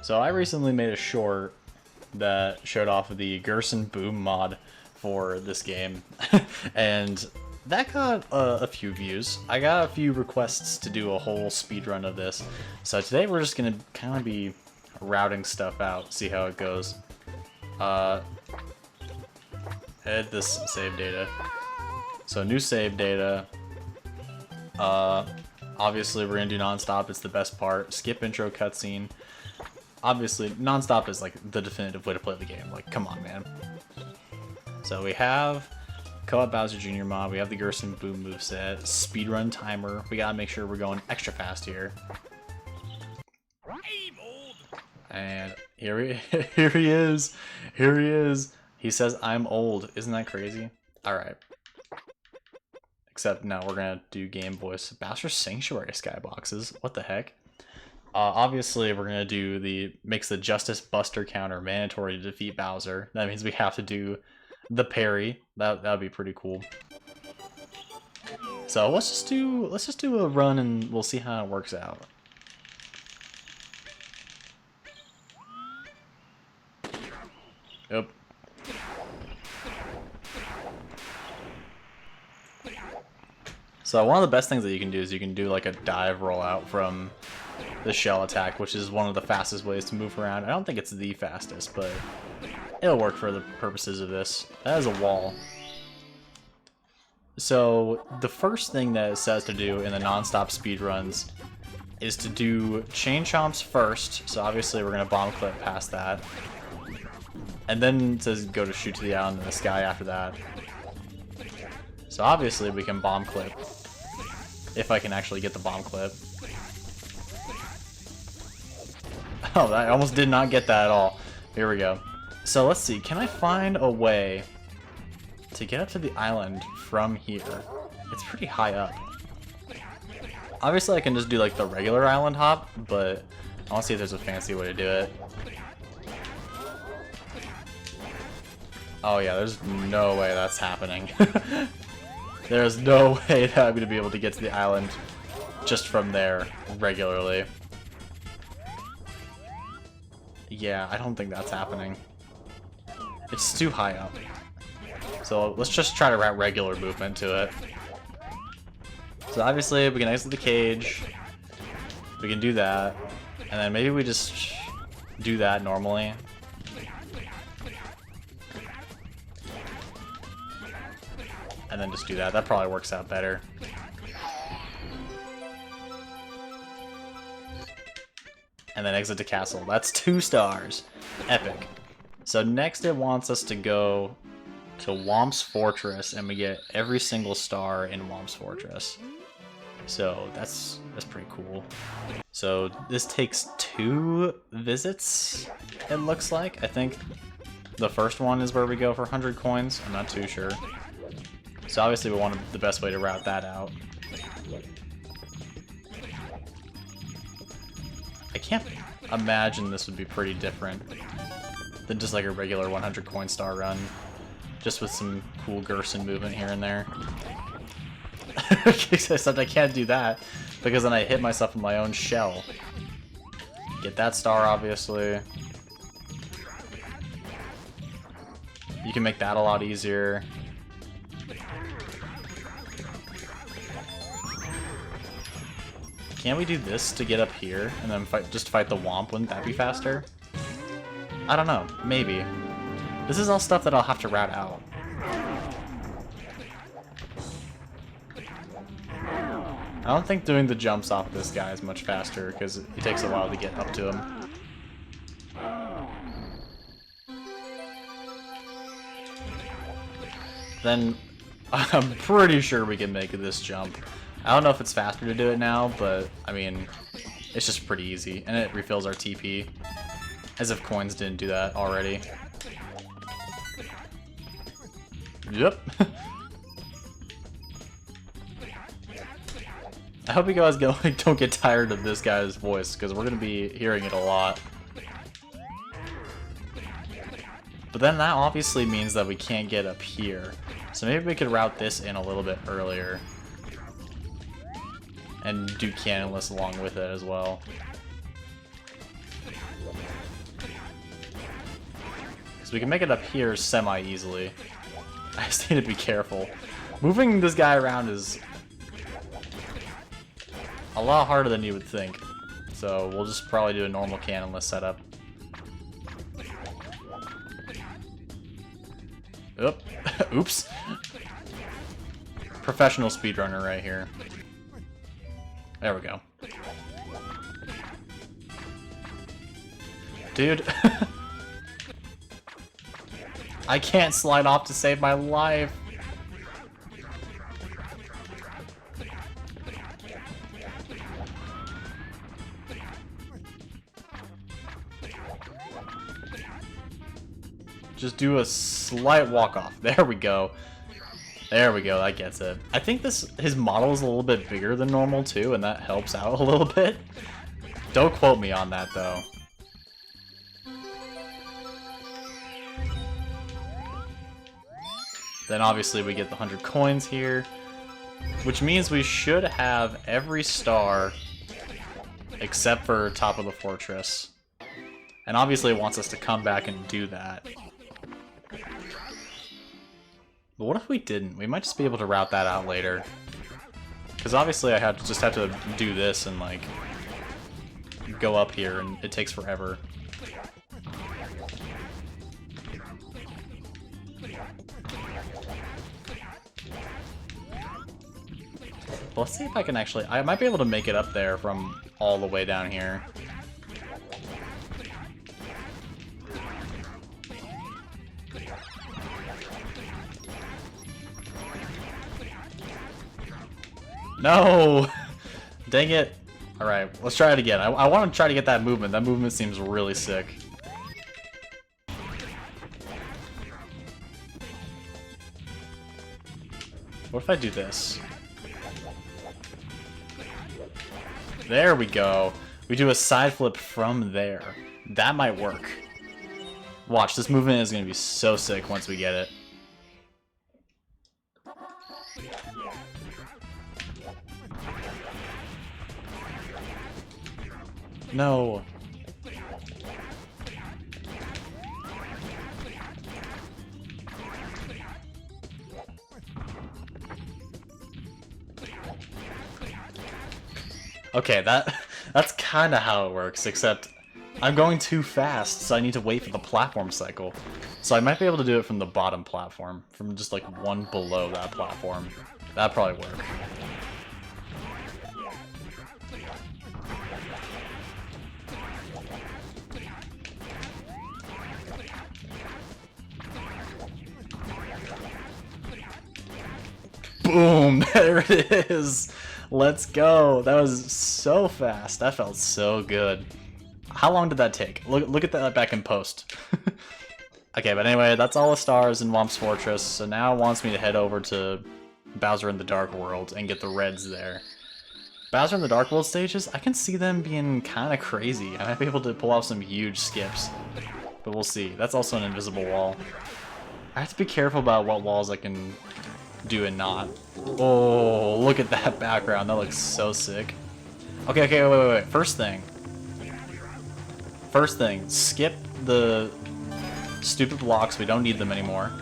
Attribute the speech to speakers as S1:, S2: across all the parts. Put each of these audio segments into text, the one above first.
S1: So I recently made a short that showed off the Gerson Boom mod for this game, and that got a few views. I got a few requests to do a whole speedrun of this, so today we're just gonna kind of be routing stuff out, see how it goes. Edit this save data. So new save data. Obviously we're gonna do non-stop, it's the best part. Skip intro cutscene. Obviously, non-stop is like the definitive way to play the game. Like, come on, man. So we have Co-op Bowser Jr. mod, we have the Gerson Boom moveset, speedrun timer. We gotta make sure we're going extra fast here. And here he is. Here he is. He says, I'm old. Isn't that crazy? Alright. Except now we're gonna do game voice. Bowser Sanctuary skyboxes. What the heck? Obviously, we're gonna do makes the Justice Buster counter mandatory to defeat Bowser. That means we have to do the parry. That'd be pretty cool. So let's just do a run and we'll see how it works out. Yep. So one of the best things that you can do is you can do like a dive rollout from the shell attack, which is one of the fastest ways to move around. I don't think it's the fastest, but it'll work for the purposes of this. That is a wall. So the first thing that it says to do in the non-stop speedruns is to do chain chomps first. So obviously we're gonna bomb clip past that. And then it says go to shoot to the island in the sky after that. So obviously we can bomb clip. If I can actually get the bomb clip. Oh, I almost did not get that at all. Here we go. So let's see, can I find a way to get up to the island from here? It's pretty high up. Obviously I can just do like the regular island hop, but I want to see if there's a fancy way to do it. Oh yeah, there's no way that's happening. There's no way that I'm going to be able to get to the island just from there regularly. Yeah, I don't think that's happening. It's too high up. So let's just try to route regular movement to it. So obviously we can exit the cage. We can do that. And then maybe we just do that normally. And then just do that. That probably works out better. And then exit to castle. That's 2 stars. Epic. So next it wants us to go to Whomp's Fortress, and we get every single star in Whomp's Fortress. So that's pretty cool. So this takes 2 visits, it looks like. I think the first one is where we go for 100 coins. I'm not too sure. So obviously we want the best way to route that out. I can't imagine this would be pretty different than just like a regular 100 coin star run. Just with some cool Gerson movement here and there. Except I can't do that because then I hit myself in my own shell. Get that star obviously. You can make that a lot easier. Can't we do this to get up here and then just fight the Whomp? Wouldn't that be faster? I don't know. Maybe. This is all stuff that I'll have to route out. I don't think doing the jumps off of this guy is much faster because it takes a while to get up to him. Then I'm pretty sure we can make this jump. I don't know if it's faster to do it now, but I mean, it's just pretty easy, and it refills our TP. As if coins didn't do that already. Yep. I hope you guys don't get tired of this guy's voice, because we're going to be hearing it a lot. But then that obviously means that we can't get up here. So maybe we could route this in a little bit earlier. And do cannonless along with it as well. Because we can make it up here semi-easily. I just need to be careful. Moving this guy around is a lot harder than you would think. So we'll just probably do a normal cannonless setup. Oop. Oops. Professional speedrunner right here. There we go. Dude. I can't slide off to save my life. Just do a slight walk off. There we go. There we go, that gets it. I think his model is a little bit bigger than normal too, and that helps out a little bit. Don't quote me on that though. Then obviously we get the 100 coins here, which means we should have every star except for top of the fortress. And obviously it wants us to come back and do that. But what if we didn't? We might just be able to route that out later. Because obviously I just have to do this and like go up here and it takes forever. Let's see if I can actually... I might be able to make it up there from all the way down here. No! Dang it. Alright, let's try it again. I want to try to get that movement. That movement seems really sick. What if I do this? There we go. We do a side flip from there. That might work. Watch, this movement is going to be so sick once we get it. No. Okay, that's kind of how it works, except I'm going too fast, so I need to wait for the platform cycle. So I might be able to do it from the bottom platform, from just like one below that platform. That'd probably work. Boom! There it is! Let's go! That was so fast. That felt so good. How long did that take? Look at that back in post. Okay, but anyway, that's all the stars in Whomp's Fortress, so now it wants me to head over to Bowser in the Dark World and get the reds there. Bowser in the Dark World stages, I can see them being kind of crazy. I might be able to pull off some huge skips, but we'll see. That's also an invisible wall. I have to be careful about what walls I can do and not. Oh, look at that background. That looks so sick. Okay, wait. First thing, skip the stupid blocks. We don't need them anymore.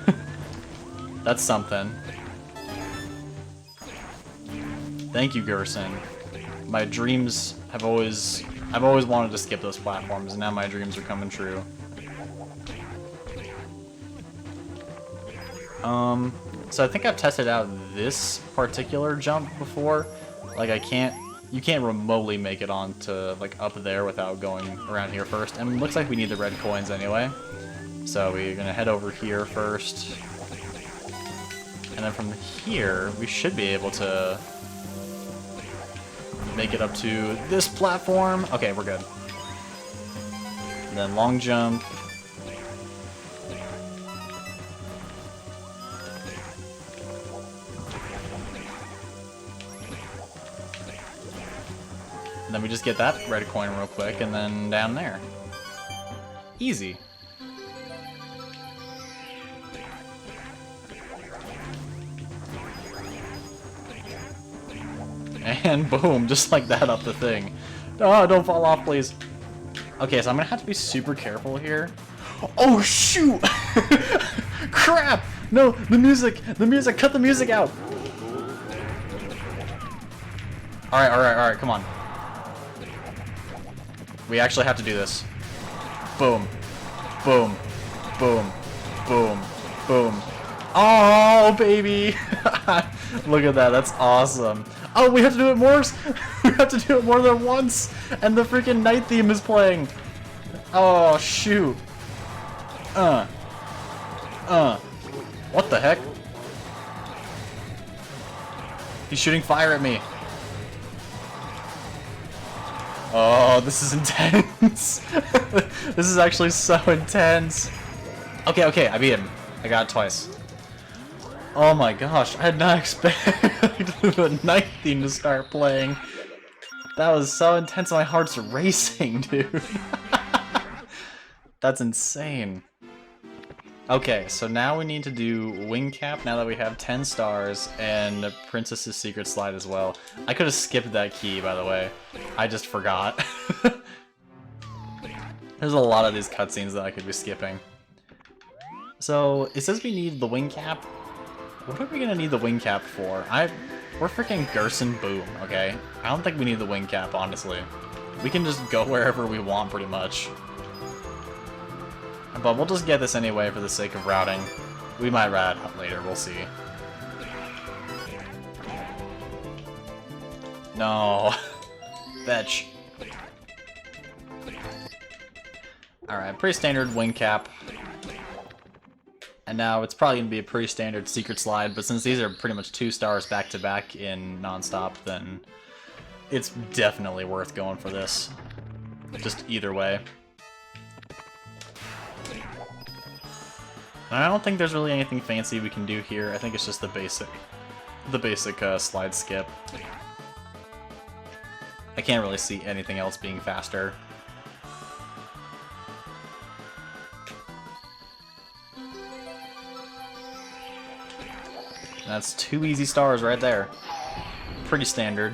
S1: That's something. Thank you, Gerson. My dreams have I've always wanted to skip those platforms, and now my dreams are coming true. So I think I've tested out this particular jump before. Like you can't remotely make it onto like up there without going around here first. And it looks like we need the red coins anyway. So we're gonna head over here first. And then from here, we should be able to make it up to this platform. Okay, we're good. And then long jump. And then we just get that red coin real quick, and then down there. Easy. And boom, just like that up the thing. Oh, don't fall off, please. Okay, so I'm gonna have to be super careful here. Oh shoot! Crap! No, the music, cut the music out. Alright, come on. We actually have to do this. Boom. Boom. Boom. Boom. Boom. Oh, baby! Look at that, that's awesome. Oh, we have to do it more! We have to do it more than once! And the freaking night theme is playing! Oh, shoot. What the heck? He's shooting fire at me. Oh, this is intense. This is actually so intense. Okay, I beat him. I got it twice. Oh my gosh, I did not expect the night theme to start playing. That was so intense, my heart's racing, dude. That's insane. Okay, so now we need to do Wing Cap now that we have 10 stars, and Princess's Secret Slide as well. I could have skipped that key, by the way. I just forgot. There's a lot of these cutscenes that I could be skipping. So, it says we need the Wing Cap. What are we gonna need the Wing Cap for? We're freaking Gerson Boom, okay? I don't think we need the Wing Cap, honestly. We can just go wherever we want, pretty much. But we'll just get this anyway for the sake of routing. We might route out later, we'll see. No. Fetch. Alright, pretty standard Wing Cap. And now it's probably going to be a pretty standard Secret Slide, but since these are pretty much 2 stars back to back in non-stop, then it's definitely worth going for this. Just either way. And I don't think there's really anything fancy we can do here. I think it's just the basic slide skip. I can't really see anything else being faster. That's 2 easy stars right there. Pretty standard.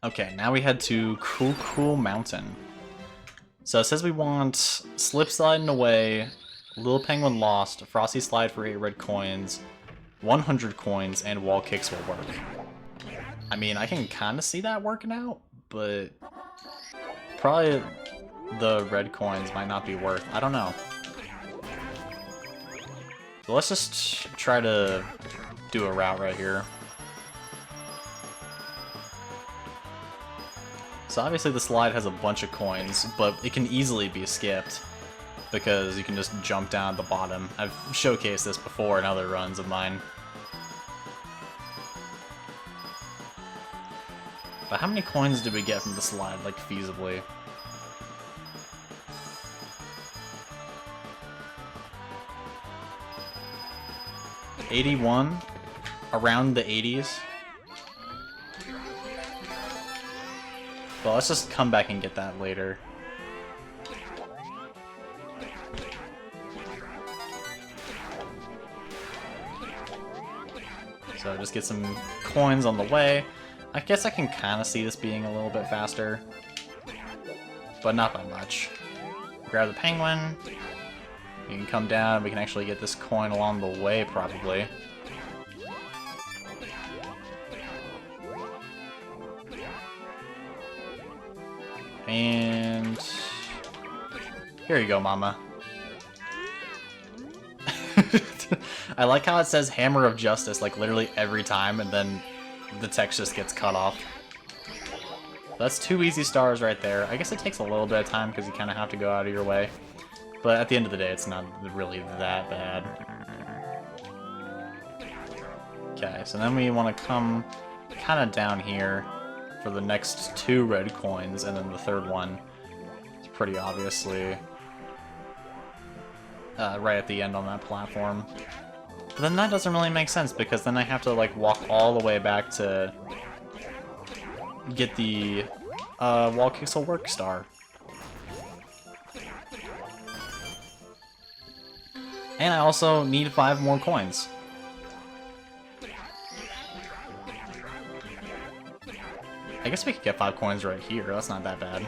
S1: Okay, now we head to Cool Mountain. So it says we want Slip Sliding Away, Little Penguin Lost, Frosty Slide for 8 red coins, 100 coins, and Wall Kicks will work. I mean, I can kind of see that working out, but probably the red coins might not be worth. I don't know. So let's just try to do a route right here. So obviously the slide has a bunch of coins, but it can easily be skipped because you can just jump down at the bottom. I've showcased this before in other runs of mine. But how many coins did we get from the slide, like, feasibly? $81? Around the 80s? Well, let's just come back and get that later. So just get some coins on the way. I guess I can kind of see this being a little bit faster, but not by much. Grab the penguin. You can come down. We can actually get this coin along the way, probably. And here you go, mama. I like how it says Hammer of Justice, like, literally every time, and then the text just gets cut off. That's 2 easy stars right there. I guess it takes a little bit of time because you kind of have to go out of your way. But at the end of the day, it's not really that bad. Okay, so then we want to come kind of down here for the next 2 red coins, and then the third one is pretty obviously right at the end on that platform. But then that doesn't really make sense, because then I have to, like, walk all the way back to get the Wall Kicks will work star. And I also need 5 more coins. I guess we could get 5 coins right here. That's not that bad.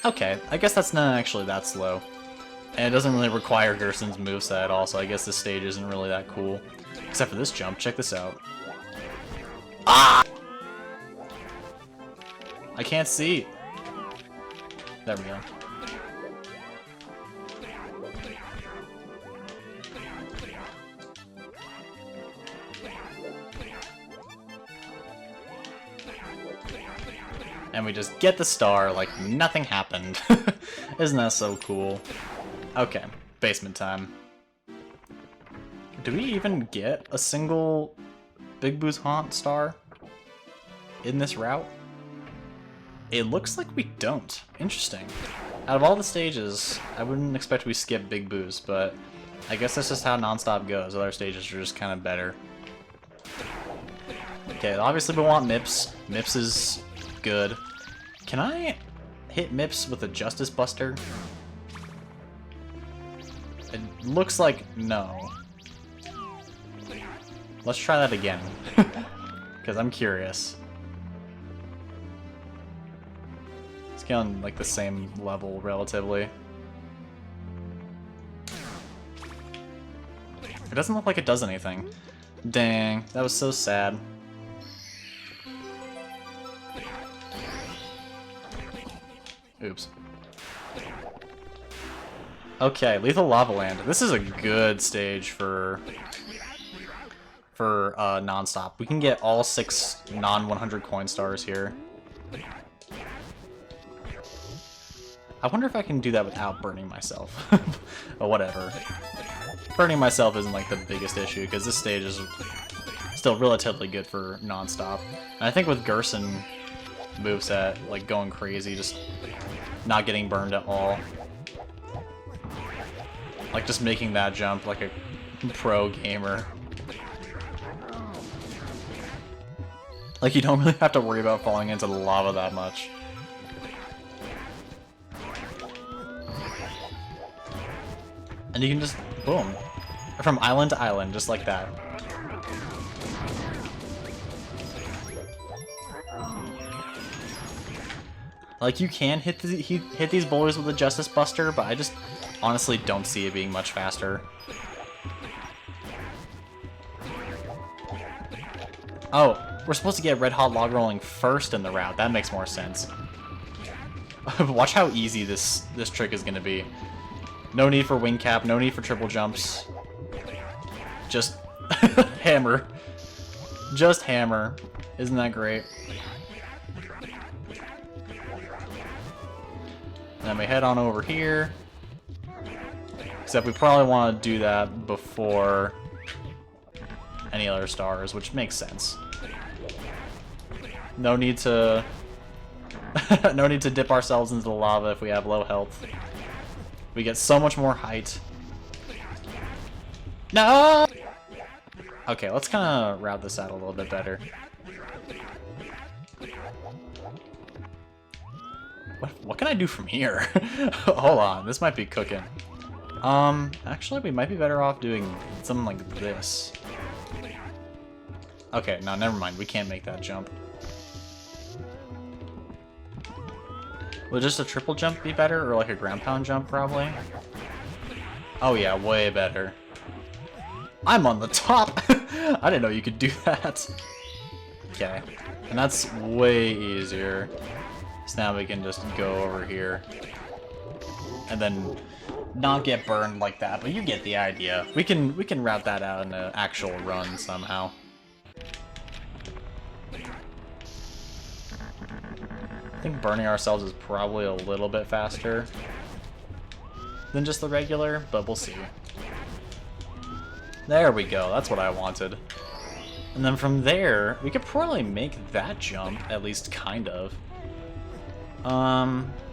S1: Okay, I guess that's not actually that slow. And it doesn't really require Gerson's moveset at all, so I guess this stage isn't really that cool. Except for this jump, check this out. Ah! I can't see. There we go. And we just get the star like nothing happened. Isn't that so cool? Okay, basement time. Do we even get a single Big Boo's Haunt star in this route? It looks like we don't. Interesting. Out of all the stages, I wouldn't expect we skip Big Boo's, but I guess that's just how Nonstop goes. Other stages are just kind of better. Okay, obviously we want Mips. Mips is good. Can I hit Mips with a Justice Buster? It looks like no. Let's try that again, because I'm curious. Let's get on like the same level relatively. It doesn't look like it does anything. Dang, that was so sad. Oops. Okay, Lethal Lava Land. This is a good stage for Nonstop. We can get all 6 non-100 coin stars here. I wonder if I can do that without burning myself. But whatever. Burning myself isn't like the biggest issue, because this stage is still relatively good for Nonstop. And I think with Gerson moveset, like going crazy, just not getting burned at all. Like just making that jump like a pro gamer. Like you don't really have to worry about falling into the lava that much. And you can just, boom, from island to island, just like that. Like, you can hit these boulders with a Justice Buster, but I just honestly don't see it being much faster. Oh, we're supposed to get Red Hot Log Rolling first in the route. That makes more sense. Watch how easy this trick is going to be. No need for wing cap, no need for triple jumps. Just hammer. Just hammer. Isn't that great? And then we head on over here. Except we probably want to do that before any other stars, which makes sense. No need to no need to dip ourselves into the lava if we have low health. We get so much more height. No! Okay, let's kind of route this out a little bit better. What can I do from here? Hold on, this might be cooking. Actually, we might be better off doing something like this. Okay, no, never mind. We can't make that jump. Would just a triple jump be better, or like a ground pound jump, probably? Oh yeah, way better. I'm on the top! I didn't know you could do that. Okay, and that's way easier. So now we can just go over here. And then not get burned like that, but you get the idea. We can route that out in an actual run somehow. I think burning ourselves is probably a little bit faster than just the regular, but we'll see. There we go, that's what I wanted. And then from there, we could probably make that jump, at least kind of.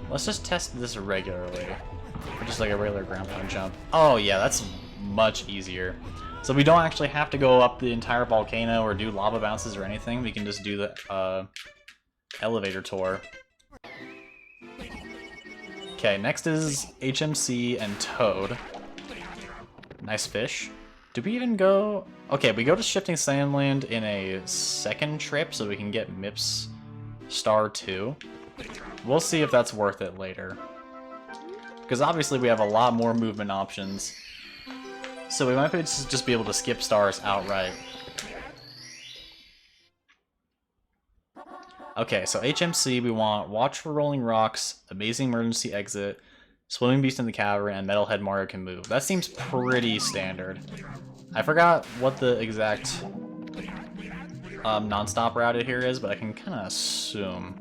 S1: Let's just test this regularly. Or just like a regular ground pound jump. Oh yeah, that's much easier. So we don't actually have to go up the entire volcano or do lava bounces or anything. We can just do the elevator tour. Okay, next is HMC and Toad. Nice fish. Do we even go... Okay, we go to Shifting Sandland in a second trip so we can get Mips Star 2. We'll see if that's worth it later. Because obviously we have a lot more movement options. So we might just be able to skip stars outright. Okay, so HMC, we want Watch for Rolling Rocks, Amazing Emergency Exit, Swimming Beast in the Cavern, and Metalhead Mario Can Move. That seems pretty standard. I forgot what the exact non-stop route here is, but I can kind of assume.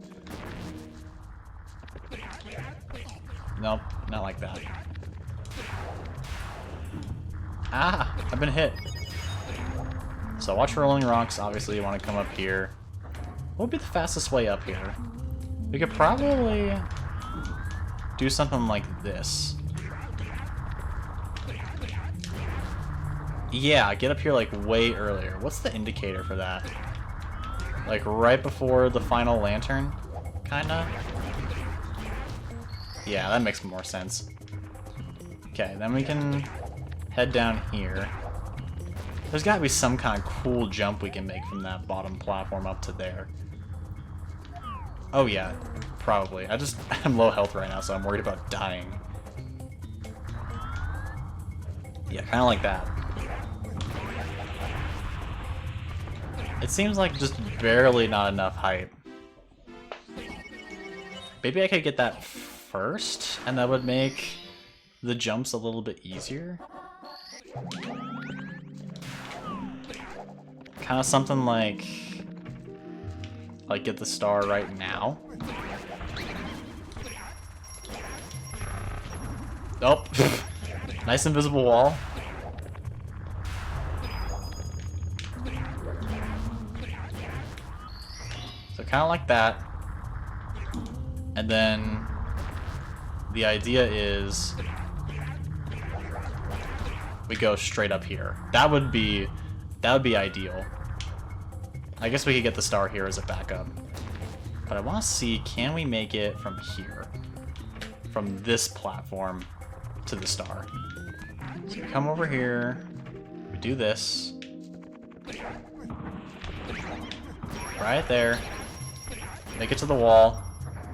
S1: Nope, not like that. Ah, I've been hit. So Watch for Rolling Rocks, obviously you want to come up here. What would be the fastest way up here? We could probably do something like this. Yeah, get up here like way earlier. What's the indicator for that? Like right before the final lantern? Kinda? Yeah, that makes more sense. Okay, then we can head down here. There's gotta be some kind of cool jump we can make from that bottom platform up to there. Oh yeah, probably. I'm low health right now, so I'm worried about dying. Yeah, kinda like that. It seems like just barely not enough height. Maybe I could get that first, and that would make the jumps a little bit easier. Kind of something like get the star right now. Oh, nice invisible wall. So kind of like that. And then the idea is we go straight up here. That would be ideal. I guess we could get the star here as a backup. But I want to see, can we make it from here? From this platform to the star. So we come over here, we do this. Right there. Make it to the wall.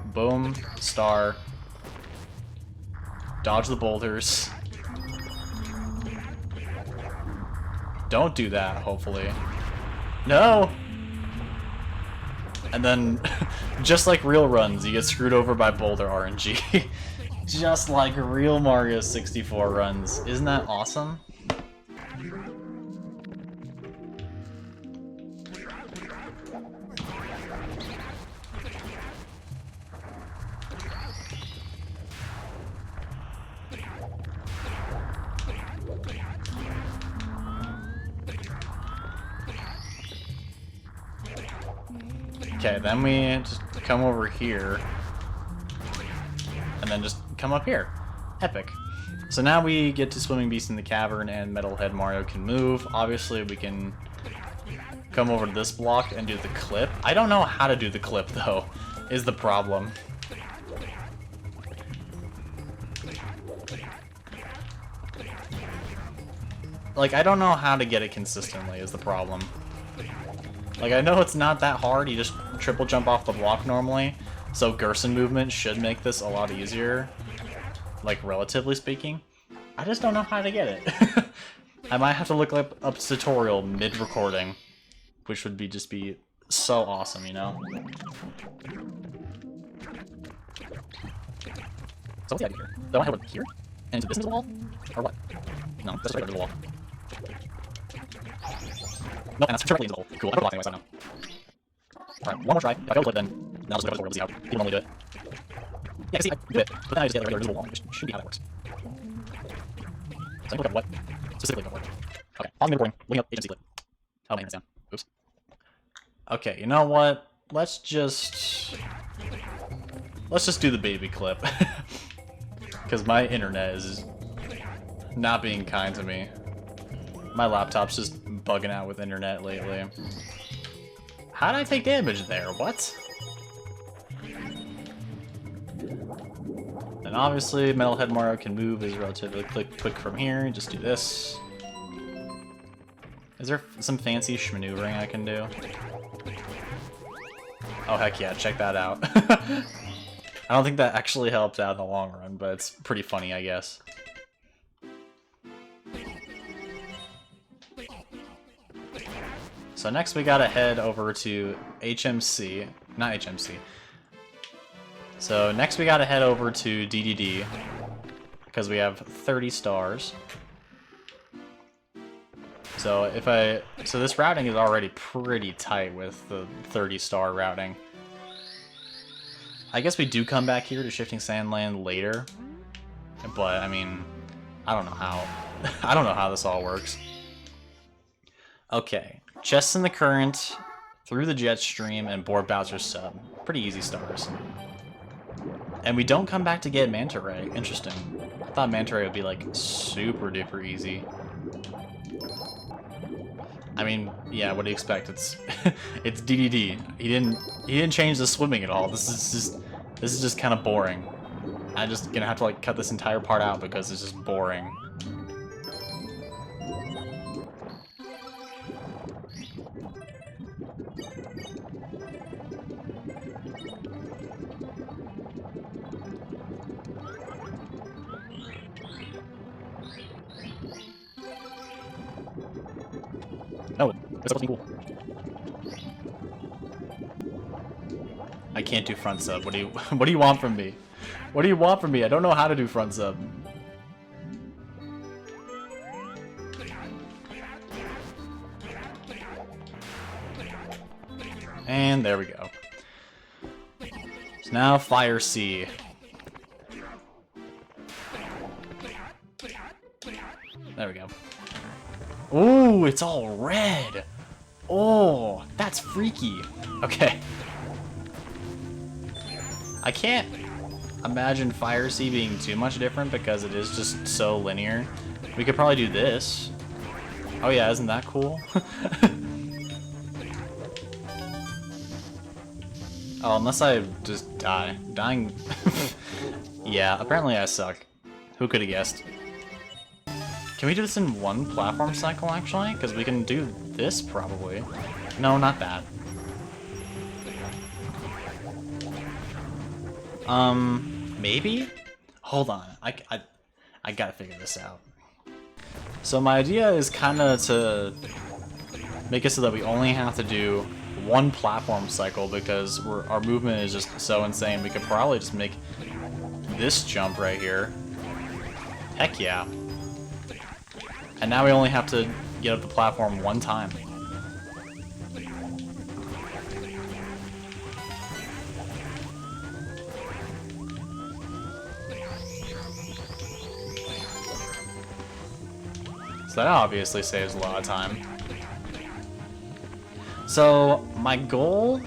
S1: Boom, star. Dodge the boulders. Don't do that, hopefully. No! And then, just like real runs, you get screwed over by boulder RNG. Just like real Mario 64 runs. Isn't that awesome? Okay, then we just come over here, and then just come up here. Epic. So now we get to Swimming Beast in the Cavern and Metalhead Mario Can Move. Obviously, we can come over to this block and do the clip. I don't know how to do the clip, though, is the problem. Like, I don't know how to get it consistently, is the problem. Like, I know it's not that hard, you just triple jump off the block normally, so Gerson movement should make this a lot easier, like, relatively speaking. I just don't know how to get it. I might have to look up a tutorial mid-recording, which would just be so awesome, you know? So what's the idea here? Do I want to head here? And into this into the wall? Or what? No, that's right under the wall. No, and that's perfectly invisible. Cool, I put a block anyway, so I know. Alright, one more try. If I go to it, then I'll just go to the out. People normally do it. Yeah, see, I did it. But then I just get a regular invisible wall, which should be how that works. So I can look up what specifically don't work. Okay, on the recording, looking up agency clip. Oh, man, it's down. Oops. Okay, you know what? Let's just do the baby clip. Because my internet is not being kind to me. My laptop's just bugging out with internet lately. How did I take damage there? What? And obviously, Metalhead Mario Can Move is relatively quick from here. Just do this. Is there some fancy schmaneuvering I can do? Oh, heck yeah, check that out. I don't think that actually helped out in the long run, but it's pretty funny, I guess. So next we gotta head over to HMC, not HMC. So next we gotta head over to DDD, because we have 30 stars. So so this routing is already pretty tight with the 30-star routing. I guess we do come back here to Shifting Sandland later, but I mean, I don't know how. I don't know how this all works. Okay, Chests in the Current, Through the Jet Stream, and Board Bowser Sub. Pretty easy stars. And we don't come back to get Manta Ray. Interesting. I thought Manta Ray would be like super duper easy. I mean, yeah, what do you expect? It's it's DDD. He didn't change the swimming at all. This is just kind of boring. I'm just gonna have to like cut this entire part out because it's just boring. Oh, it's something cool. I can't do front sub. What do you want from me? What do you want from me? I don't know how to do front sub. And there we go. So now Fire Sea. There we go. Ooh, it's all red. Oh, that's freaky. Okay. I can't imagine Fire Sea being too much different because it is just so linear. We could probably do this. Oh yeah, isn't that cool? Oh, unless I just die. Dying... Yeah, apparently I suck. Who could have guessed? Can we do this in one platform cycle, actually? Because we can do this, probably. No, not that. Maybe? Hold on. I gotta figure this out. So my idea is kind of to make it so that we only have to do one platform cycle because our movement is just so insane. We could probably just make this jump right here. Heck yeah. And now we only have to get up the platform one time. So that obviously saves a lot of time. So my goal,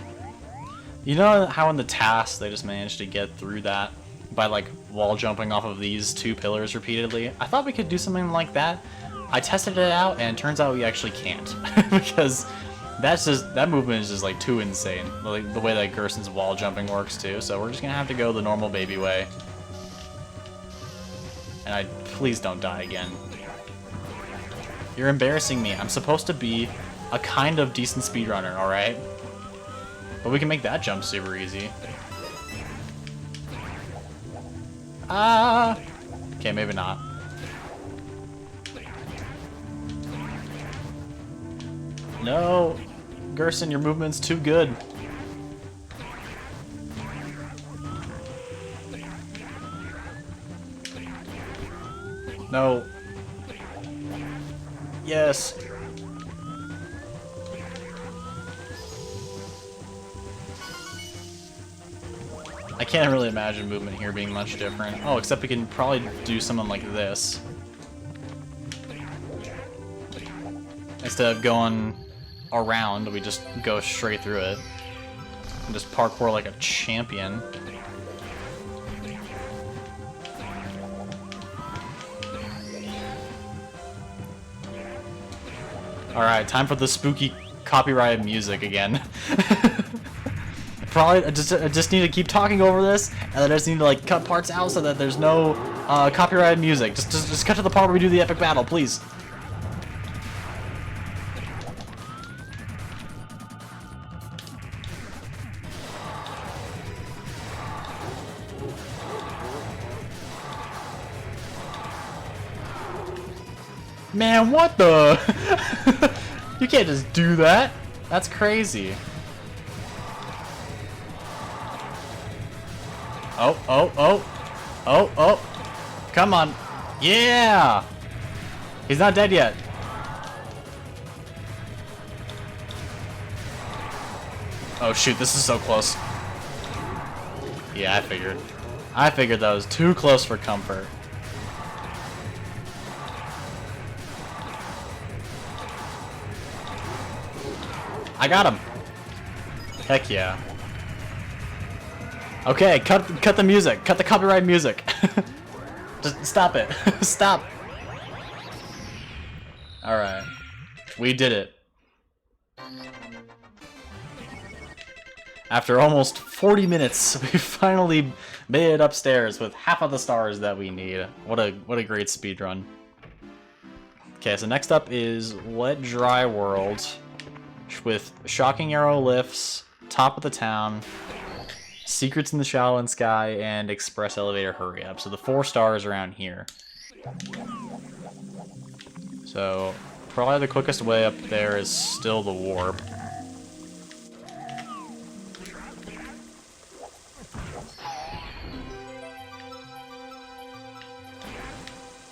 S1: you know how in the task they just managed to get through that by like wall jumping off of these two pillars repeatedly? I thought we could do something like that. I tested it out and it turns out we actually can't because that movement is just like too insane. Like the way that Gerson's wall jumping works too. So we're just gonna have to go the normal baby way. And please don't die again. You're embarrassing me. I'm supposed to be a kind of decent speedrunner, alright? But we can make that jump super easy. Ah! Okay, maybe not. No! Gerson, your movement's too good. No. Yes. I can't really imagine movement here being much different. Oh, except we can probably do something like this. Instead of going around, we just go straight through it. And just parkour like a champion. Alright, time for the spooky copyrighted music again. Probably, I just need to keep talking over this, and then I just need to like cut parts out so that there's no copyrighted music. Just cut to the part where we do the epic battle, please. Man, what the? You can't just do that. That's crazy. Oh, oh, oh. Oh, oh. Come on. Yeah! He's not dead yet. Oh shoot, this is so close. Yeah, I figured. I figured that was too close for comfort. I got him. Heck yeah. Okay, cut the music. Cut the copyright music. Just stop it. Stop. Alright. We did it. After almost 40 minutes, we finally made it upstairs with half of the stars that we need. What a great speedrun. Okay, so next up is Wet Dry World with Shocking Arrow Lifts, Top of the Town, Secrets in the Shallow Sky, and Express Elevator Hurry Up. So the 4 stars around here. So probably the quickest way up there is still the warp.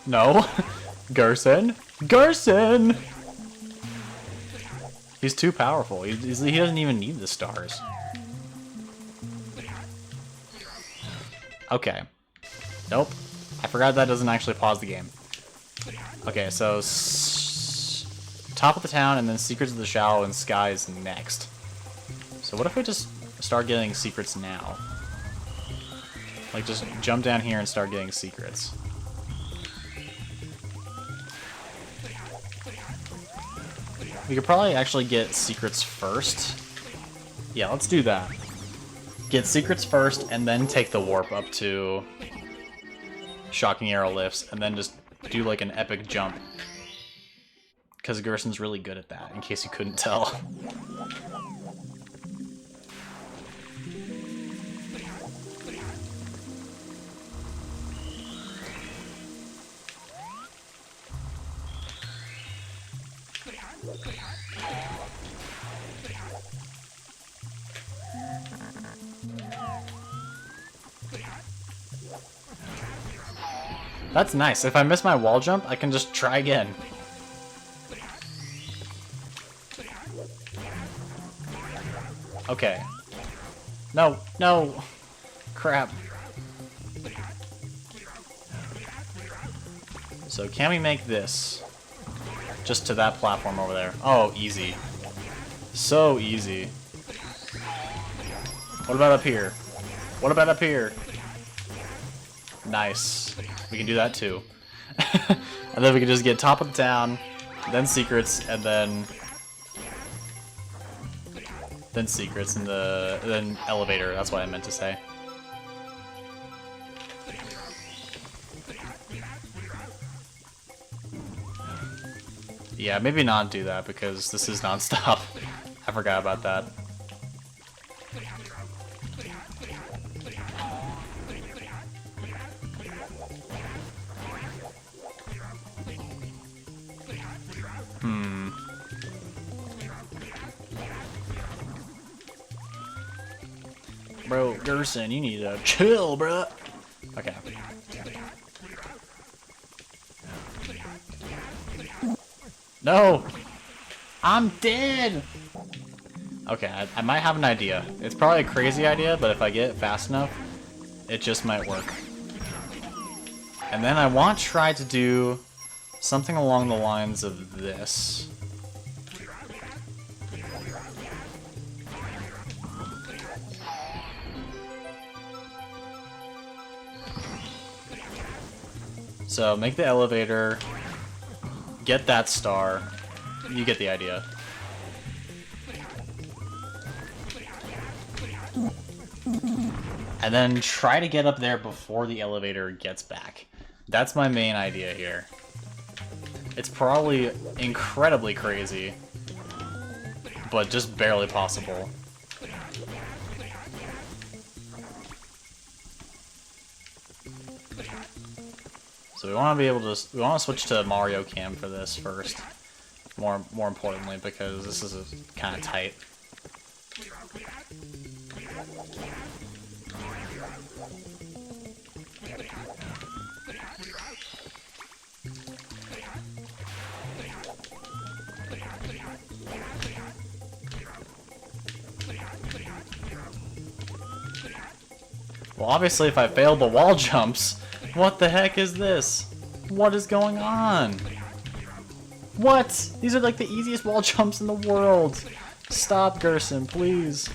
S1: No. Gerson. Gerson! He's too powerful. He doesn't even need the stars. Okay. Nope. I forgot that doesn't actually pause the game. Okay, so Top of the Town and then Secrets of the Shallow and Sky is next. So what if we just start getting secrets now? Like just jump down here and start getting secrets. We could probably actually get secrets first. Yeah, let's do that. Get secrets first, and then take the warp up to Shocking Arrow Lifts, and then just do like an epic jump. Because Gerson's really good at that, in case you couldn't tell. That's nice. If I miss my wall jump, I can just try again. Okay. No, no. Crap. So can we make this just to that platform over there? Oh, easy. So easy. What about up here? What about up here? Nice. We can do that too. And then we can just get Top of the Town, then secrets, and then secrets, and then elevator. That's what I meant to say. Yeah, maybe not do that because this is non-stop. I forgot about that. Bro, Gerson, you need to chill, bruh. Okay. No! I'm dead! Okay, I might have an idea. It's probably a crazy idea, but if I get it fast enough, it just might work. And then I want to try to do something along the lines of this. So make the elevator, get that star, you get the idea. And then try to get up there before the elevator gets back. That's my main idea here. It's probably incredibly crazy, but just barely possible. So we want to be able to, we want to switch to Mario Cam for this first. More importantly, because this is kind of tight. Well, obviously if I fail the wall jumps, what the heck is this? What is going on? What? These are like the easiest wall jumps in the world. Stop, Gerson, please.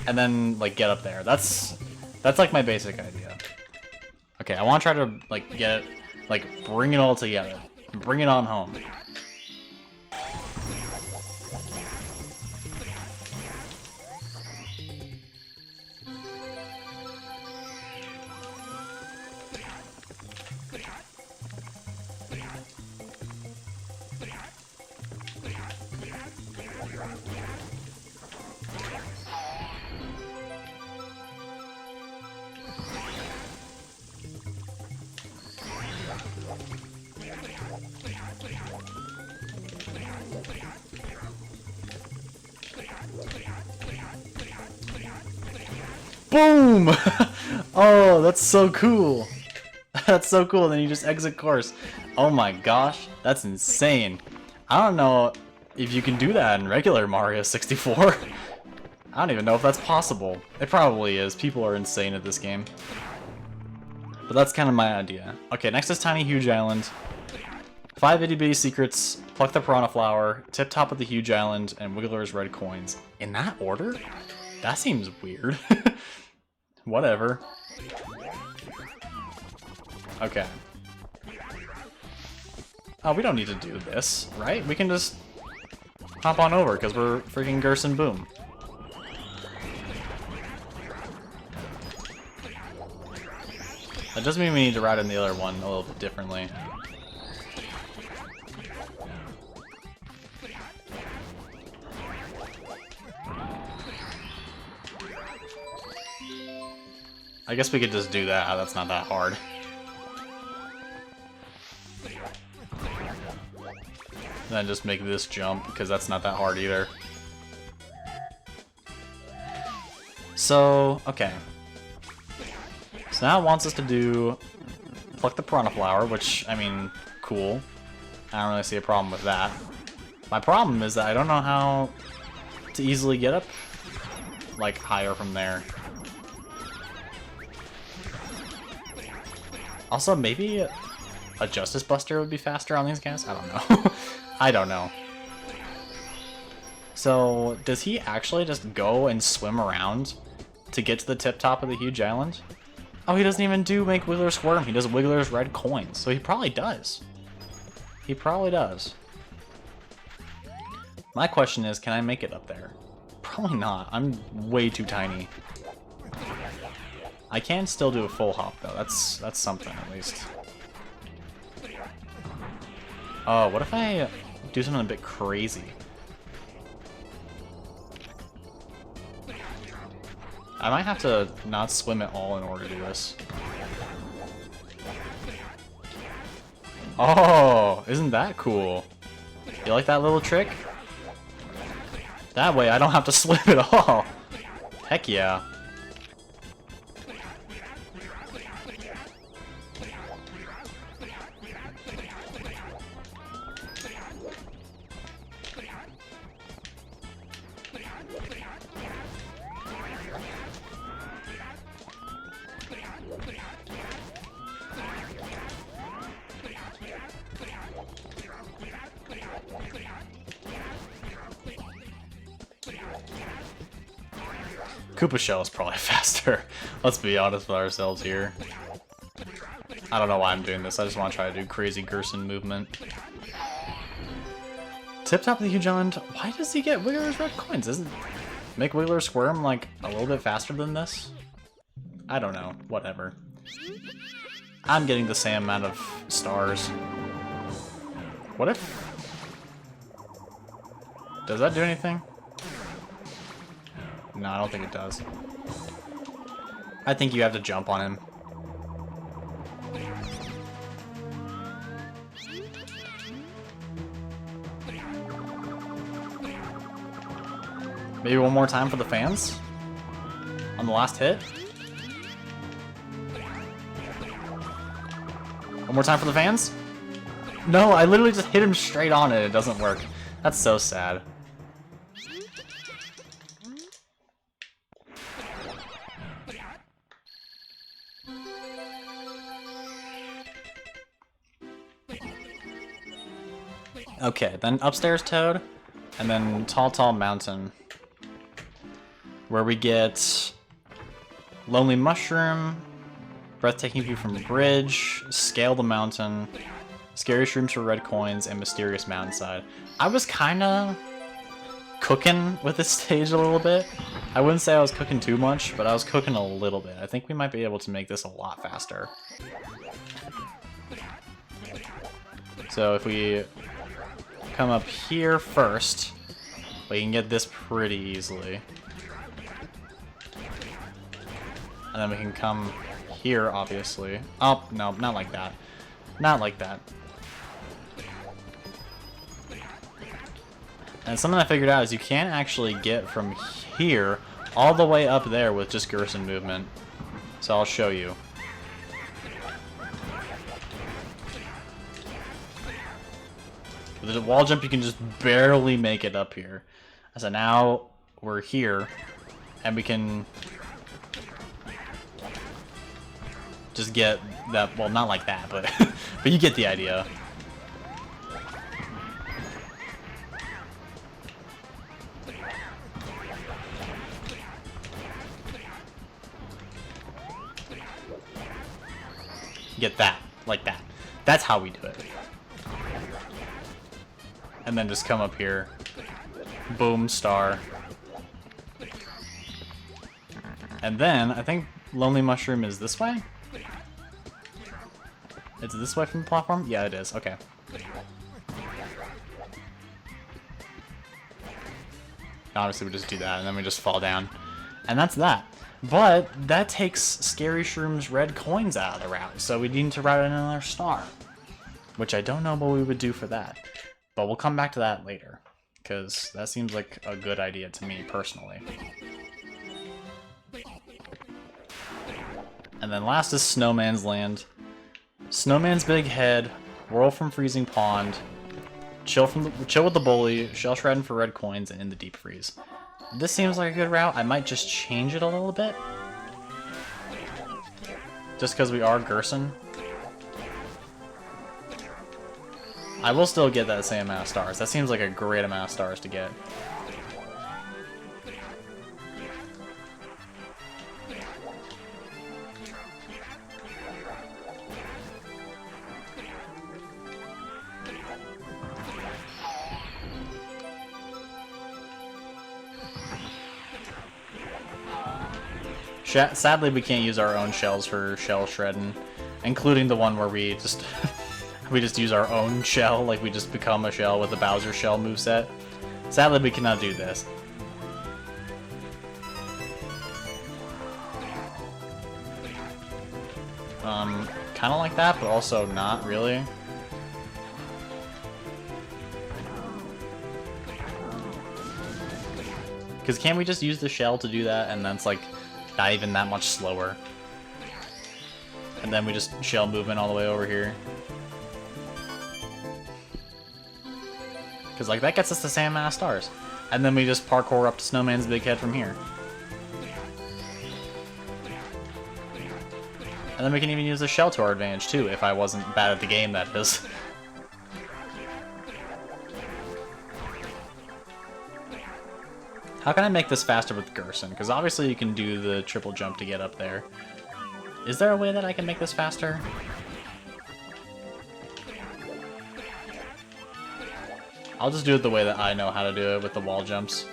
S1: And then like get up there. That's like my basic idea. Okay, I want to try to like get like bring it all together. Bring it on home. Boom! Oh, that's so cool. That's so cool. Then you just exit course. Oh my gosh, that's insane. I don't know if you can do that in regular Mario 64. I don't even know if that's possible. It probably is. People are insane at this game. But that's kind of my idea. Okay, next is Tiny Huge Island. 5 itty bitty secrets, pluck the piranha flower, tip top of the huge island, and Wiggler's red coins. In that order? That seems weird. Whatever. Okay. Oh, we don't need to do this, right? We can just hop on over because we're freaking Gerson Boom. That doesn't mean we need to ride in the other one a little bit differently. I guess we could just do that. That's not that hard. And then just make this jump, because that's not that hard either. So, okay. So now it wants us to do pluck the piranha flower, which, I mean, cool. I don't really see a problem with that. My problem is that I don't know how to easily get up, like, higher from there. Also, maybe a Justice Buster would be faster on these guys? I don't know. I don't know. So, does he actually just go and swim around to get to the tip top of the huge island? Oh, he doesn't even make Wiggler squirm. He does Wiggler's red coins. So he probably does. He probably does. My question is, can I make it up there? Probably not. I'm way too tiny. I can still do a full hop though. That's something at least. Oh, what if I do something a bit crazy? I might have to not swim at all in order to do this. Oh, isn't that cool? You like that little trick? That way I don't have to swim at all. Heck yeah. Koopa Shell is probably faster. Let's be honest with ourselves here. I don't know why I'm doing this. I just want to try to do crazy Gerson movement. Tip top of the huge island. Why does he get Wiggler's red coins? Doesn't make Wiggler squirm like a little bit faster than this? I don't know. Whatever. I'm getting the same amount of stars. What if... Does that do anything? No, I don't think it does. I think you have to jump on him. Maybe one more time for the fans? On the last hit? One more time for the fans? No, I literally just hit him straight on it. It doesn't work. That's so sad. Okay, then upstairs Toad, and then Tall Mountain, where we get Lonely Mushroom, Breathtaking View from Bridge, Scale the Mountain, Scary Shrooms for Red Coins, and Mysterious Mountainside. I was kinda cooking with this stage a little bit. I wouldn't say I was cooking too much, but I was cooking a little bit. I think we might be able to make this a lot faster. So if we come up here first, we can get this pretty easily. And then we can come here, obviously. Oh, no, not like that. Not like that. And something I figured out is you can't actually get from here all the way up there with just Gerson movement. So I'll show you. With the wall jump, you can just barely make it up here. So now we're here, and we can just get that, well, not like that, but but you get the idea. Get that, like that. That's how we do it. And then just come up here. Boom, star. And then, I think Lonely Mushroom is this way? It's this way from the platform? Yeah, it is. Okay. Obviously, we just do that, and then we just fall down. And that's that. But that takes Scary Shroom's red coins out of the route, so we need to route another star. Which I don't know what we would do for that. But we'll come back to that later, because that seems like a good idea to me, personally. And then last is Snowman's Land. Snowman's Big Head, Whirl from Freezing Pond, Chill with the Bully, Shell Shredding for red coins, and In the Deep Freeze. This seems like a good route. I might just change it a little bit. Just because we are Gerson. I will still get that same amount of stars. That seems like a great amount of stars to get. Sadly, we can't use our own shells for shell shredding, including the one where we just we just use our own shell, like we just become a shell with the Bowser shell moveset. Sadly, we cannot do this. Kind of like that, but also not really. Because can't we just use the shell to do that, and then it's like not even that much slower? And then we just shell movement all the way over here. Because like that gets us the same amount of stars. And then we just parkour up to Snowman's Big Head from here. And then we can even use the shell to our advantage too, if I wasn't bad at the game, that is. How can I make this faster with Gerson? Because obviously you can do the triple jump to get up there. Is there a way that I can make this faster? I'll just do it the way that I know how to do it, with the wall jumps.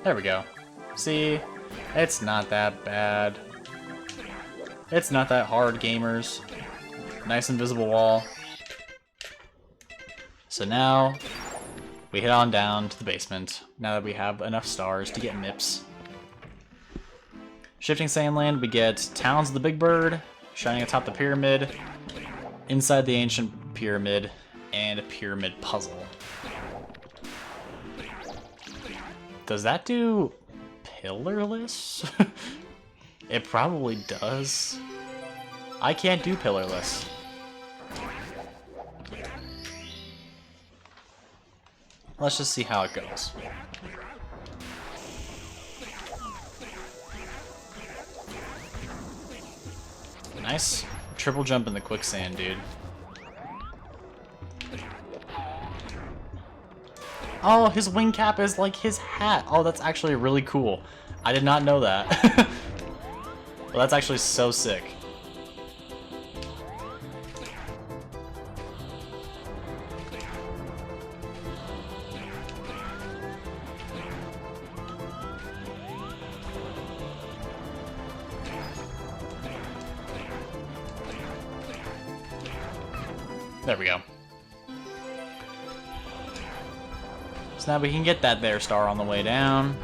S1: There we go. See? It's not that bad. It's not that hard, gamers. Nice invisible wall. So now, we head on down to the basement, now that we have enough stars to get MIPS. Shifting Sandland, we get Towns of the Big Bird, shining atop the pyramid, inside the ancient pyramid, and a pyramid puzzle. Does that do pillarless? It probably does. I can't do pillarless. Let's just see how it goes. Nice triple jump in the quicksand, dude. Oh, his wing cap is like his hat. Oh, that's actually really cool. I did not know that. Well, that's actually so sick. There we go. So now we can get that there star on the way down.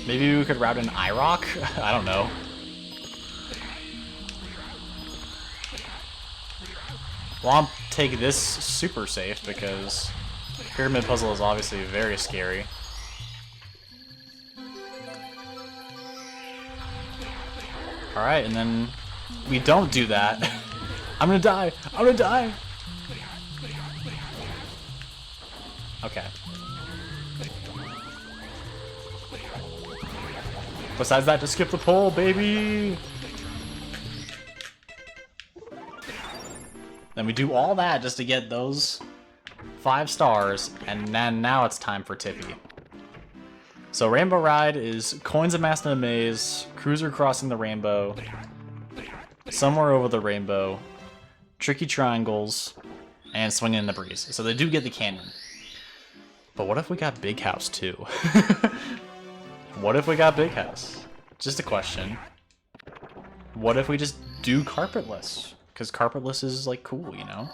S1: Maybe we could route an IROC? I don't know. Whomp take this super safe because pyramid puzzle is obviously very scary. Alright, and then we don't do that. I'm gonna die! I'm gonna die! Okay. Besides that, just skip the pole, baby! Then we do all that just to get those 5 stars, and then now it's time for Tippy. So Rainbow Ride is coins amassed in a maze, cruiser crossing the rainbow, somewhere over the rainbow, tricky triangles, and swinging in the breeze. So they do get the canyon. But what if we got Big House too? What if we got Big House? Just a question. What if we just do carpetless? Because carpetless is like cool, you know?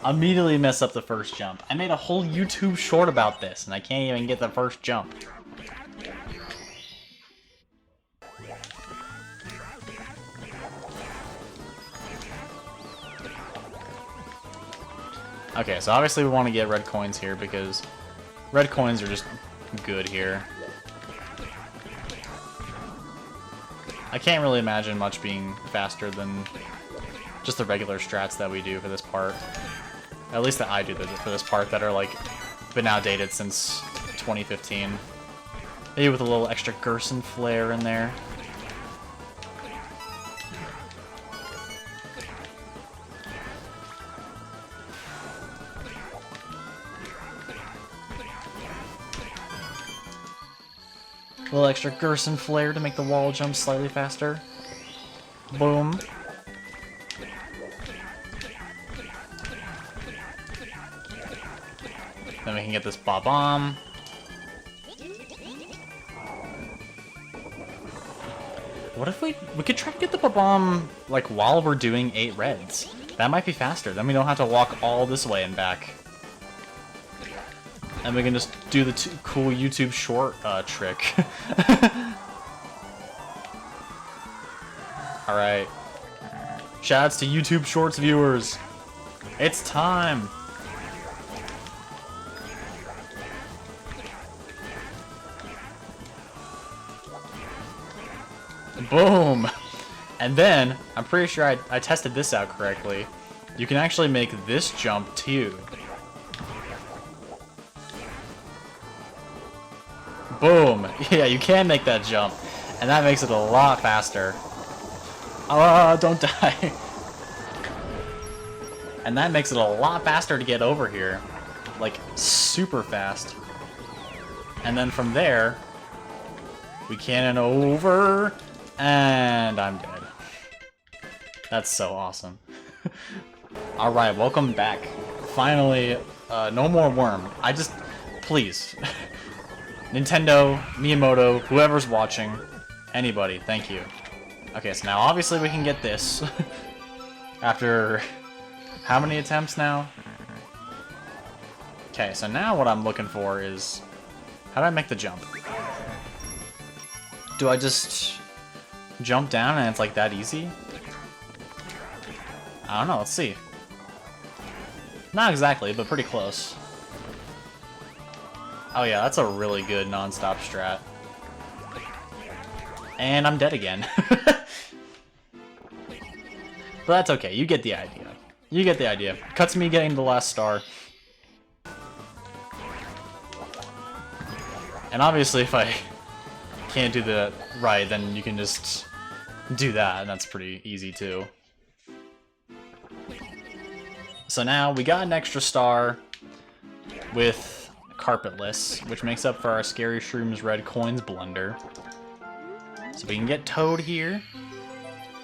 S1: Immediately mess up the first jump. I made a whole YouTube short about this and I can't even get the first jump. Okay, so obviously we want to get red coins here because red coins are just good here. I can't really imagine much being faster than just the regular strats that we do for this part. At least that I do for this part that are like been outdated since 2015. Maybe with a little extra Gerson flair in there. A little extra Gerson flair to make the wall jump slightly faster. Boom. Then we can get this Bob-omb. What if we could try to get the Bob-omb like while we're doing 8 reds? That might be faster. Then we don't have to walk all this way and back. And we can just do the cool YouTube short trick. Alright. Shoutouts to YouTube Shorts viewers. It's time! Boom! And then, I'm pretty sure I tested this out correctly. You can actually make this jump too. Boom! Yeah, you can make that jump. And that makes it a lot faster. Don't die. And that makes it a lot faster to get over here. Like, super fast. And then from there, we cannon over, and I'm dead. That's so awesome. Alright, welcome back. Finally, no more worm. Please. Nintendo, Miyamoto, whoever's watching, anybody, thank you. Okay, so now obviously we can get this. After how many attempts now? Okay, so now what I'm looking for is, how do I make the jump? Do I just jump down and it's like that easy? I don't know, let's see. Not exactly, but pretty close. Oh yeah, that's a really good non-stop strat. And I'm dead again. But that's okay, you get the idea. You get the idea. Cuts me getting the last star. And obviously if I can't do that right, then you can just do that, and that's pretty easy too. So now we got an extra star with Carpetless, which makes up for our Scary Shrooms Red Coins blunder. So we can get Toad here.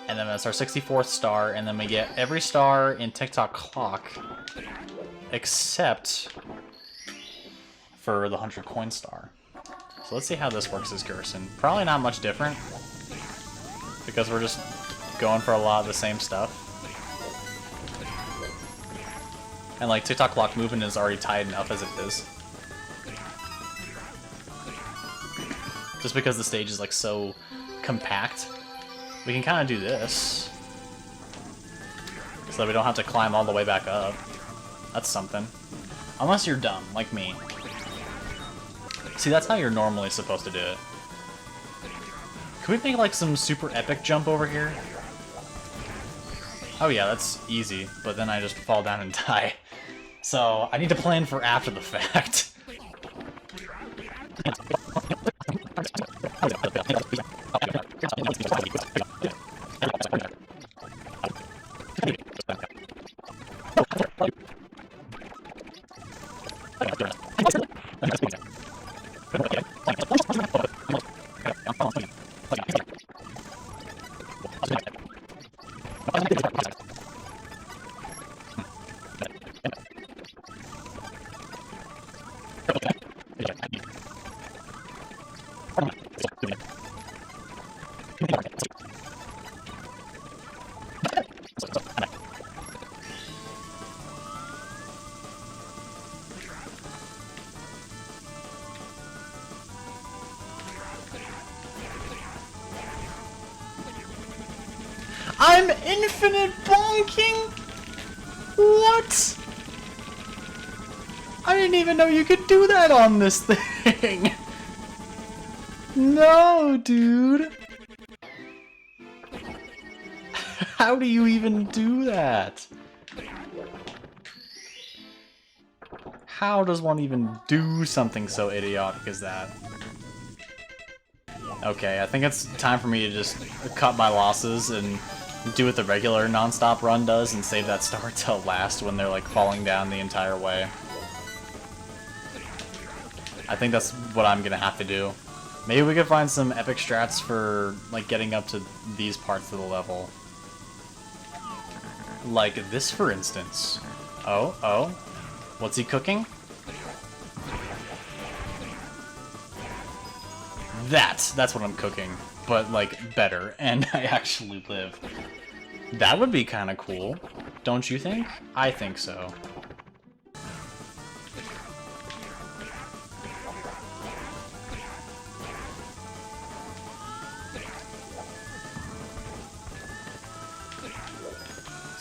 S1: And then that's our 64th star, and then we get every star in Tick-Tock Clock, except for the 100 coin star. So let's see how this works as Gerson. Probably not much different, because we're just going for a lot of the same stuff. And like, Tick-Tock Clock movement is already tight enough as it is. Just because the stage is like so compact. We can kind of do this, so that we don't have to climb all the way back up. That's something. Unless you're dumb, like me. See, that's how you're normally supposed to do it. Can we make like some super epic jump over here? Oh yeah, that's easy, but then I just fall down and die. So, I need to plan for after the fact. I'm infinite bonking? What? I didn't even know you could do that on this thing. No, dude. How do you even do that? How does one even do something so idiotic as that? Okay, I think it's time for me to just cut my losses and do what the regular non-stop run does and save that star till last when they're like falling down the entire way. I think that's what I'm gonna have to do. Maybe we could find some epic strats for like getting up to these parts of the level. Like this, for instance. Oh. What's he cooking? That's what I'm cooking, but like better, and I actually live. That would be kind of cool, don't you think? I think so.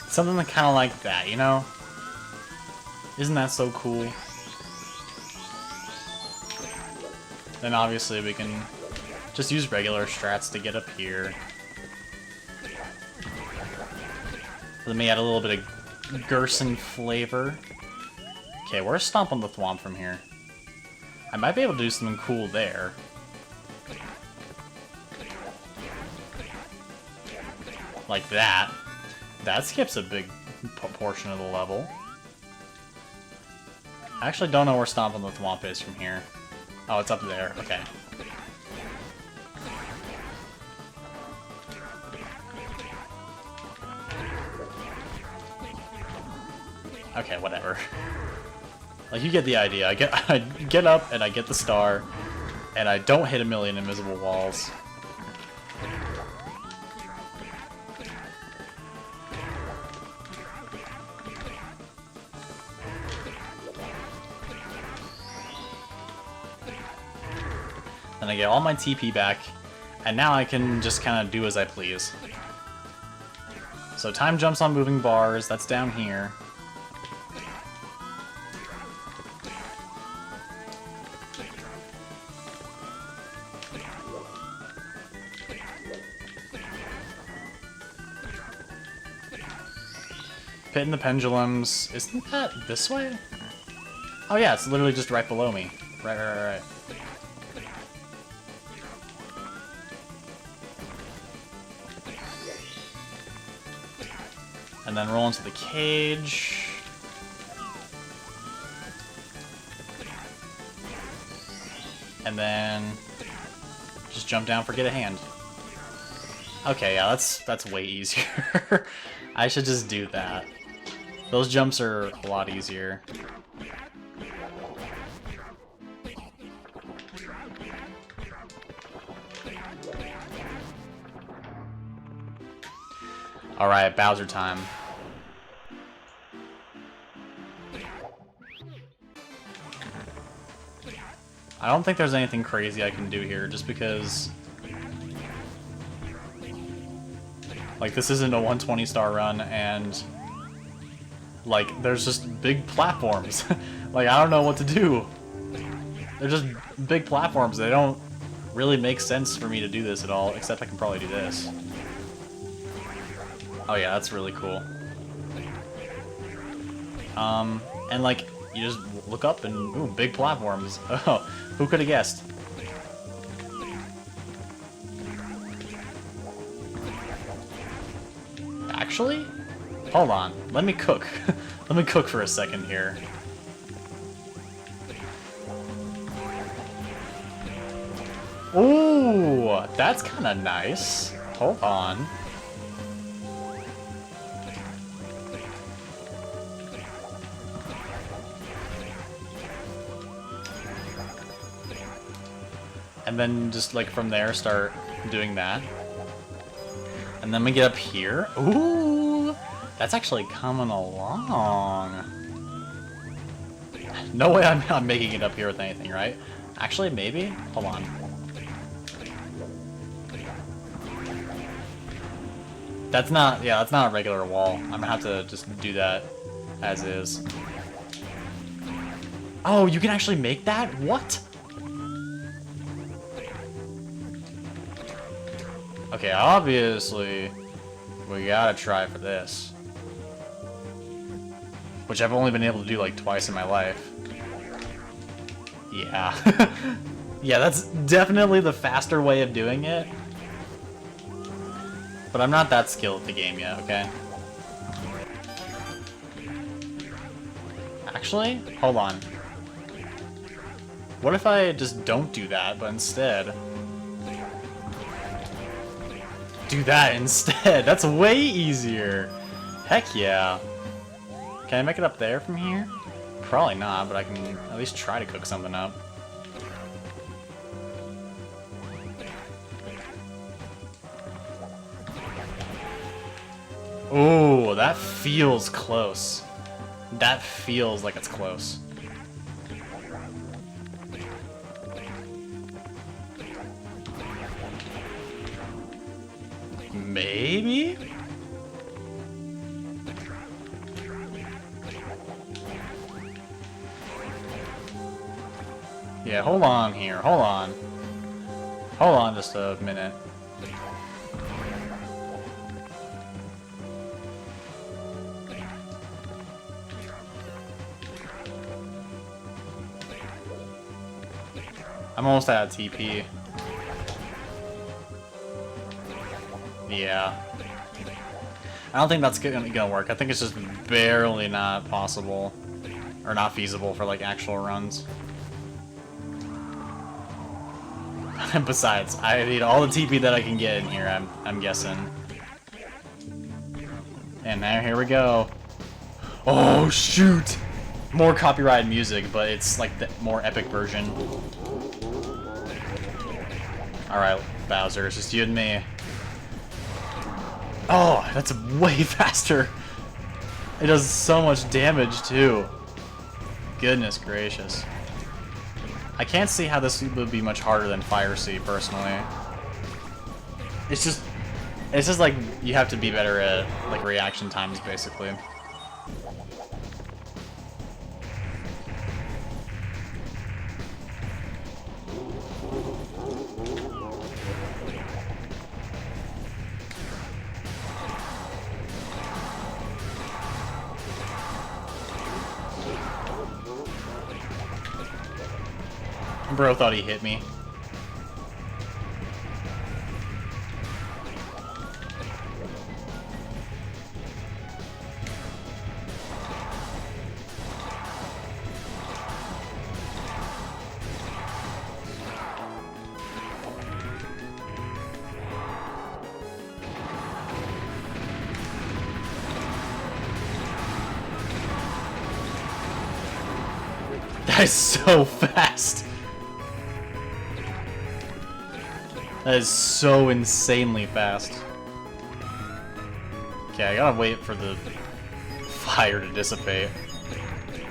S1: Something kind of like that, you know? Isn't that so cool? Then obviously we can just use regular strats to get up here. Let me add a little bit of Gerson flavor. Okay, where's Stomp on the Thwomp from here? I might be able to do something cool there. Like that. That skips a big portion of the level. I actually don't know where Stomp on the Thwomp is from here. Oh, it's up there. Okay. Okay, whatever. Like, you get the idea. I get up and I get the star, And I don't hit a million invisible walls. And I get all my TP back, and now I can just kind of do as I please. So time jumps on moving bars, that's down here. Hitting the pendulums. Isn't that this way? Oh yeah, it's literally just right below me. Right. And then roll into the cage. And then just jump down for get a hand. Okay, yeah, that's way easier. I should just do that. Those jumps are a lot easier. Alright, Bowser time. I don't think there's anything crazy I can do here, just because... like, this isn't a 120 star run, and... like, there's just big platforms. Like, I don't know what to do. They're just big platforms. They don't really make sense for me to do this at all, except I can probably do this. Oh yeah, that's really cool. And like, you just look up and, ooh, big platforms. Oh, who could have guessed? Actually? Hold on, let me cook. Let me cook for a second here. Ooh, that's kind of nice. Hold on. And then just like from there start doing that. And then we get up here. Ooh, that's actually coming along. No way I'm making it up here with anything, right? Actually, maybe? Hold on. That's not, yeah, that's not a regular wall. I'm gonna have to just do that as is. Oh, you can actually make that? What? Okay, obviously, we gotta try for this. Which I've only been able to do like twice in my life. Yeah. Yeah, that's definitely the faster way of doing it. But I'm not that skilled at the game yet, okay? Actually, hold on. What if I just don't do that, but instead... do that instead? That's way easier! Heck yeah. Can I make it up there from here? Probably not, but I can at least try to cook something up. Ooh, that feels close. That feels like it's close. Maybe? Yeah, hold on here. Hold on. Hold on just a minute. I'm almost out of TP. Yeah. I don't think that's gonna work. I think it's just barely not possible. Or not feasible for, like, actual runs. And besides, I need all the TP that I can get in here, I'm guessing. And now, here we go. Oh, shoot! More copyrighted music, but it's, like, the more epic version. Alright, Bowser, it's just you and me. Oh, that's way faster. It does so much damage, too. Goodness gracious. I can't see how this would be much harder than Fire Sea, personally. It's just like you have to be better at like reaction times, basically. Bro thought he hit me. That is so fast. That is so insanely fast. Okay, I gotta wait for the fire to dissipate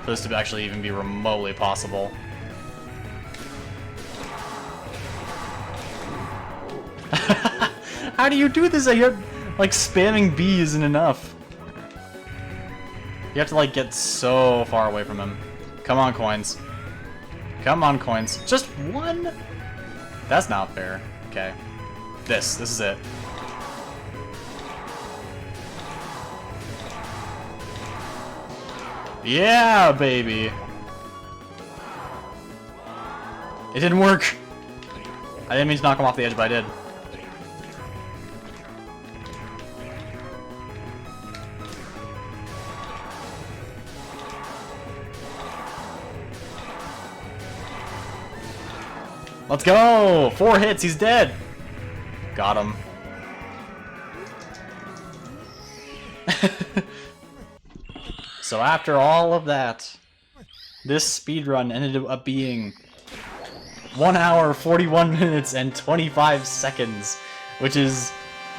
S1: for this to actually even be remotely possible. How do you do this? You're like spamming B isn't enough. You have to like get so far away from him. Come on, coins. Come on, coins. Just one? That's not fair. Okay. This is it. Yeah, baby! It didn't work! I didn't mean to knock him off the edge, but I did. Let's go! 4 hits, he's dead! Got him. So after all of that, this speedrun ended up being 1 hour, 41 minutes, and 25 seconds, which is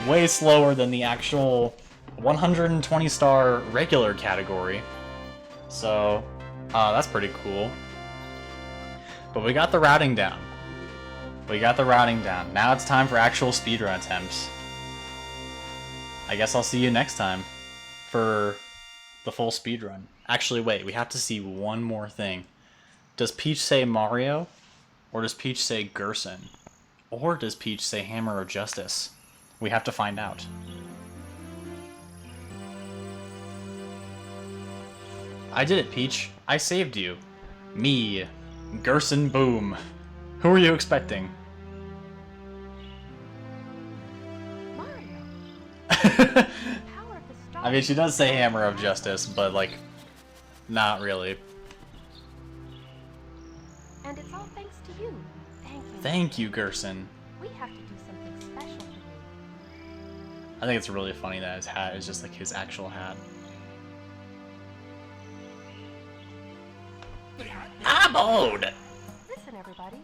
S1: way slower than the actual 120 star regular category. So, that's pretty cool. But we got the routing down. Now it's time for actual speedrun attempts. I guess I'll see you next time for the full speedrun. Actually, wait, we have to see one more thing. Does Peach say Mario? Or does Peach say Gerson? Or does Peach say Hammer of Justice? We have to find out. I did it, Peach. I saved you. Me, Gerson Boom. Who were you expecting?
S2: Mario.
S1: I mean, she does say Hammer of Justice, but, like, not really.
S2: And it's all thanks to you. Thank you.
S1: Thank you, Gerson.
S2: We have to do something special for you.
S1: I think it's really funny that his hat is just like his actual hat. I'm old!
S2: Listen, everybody.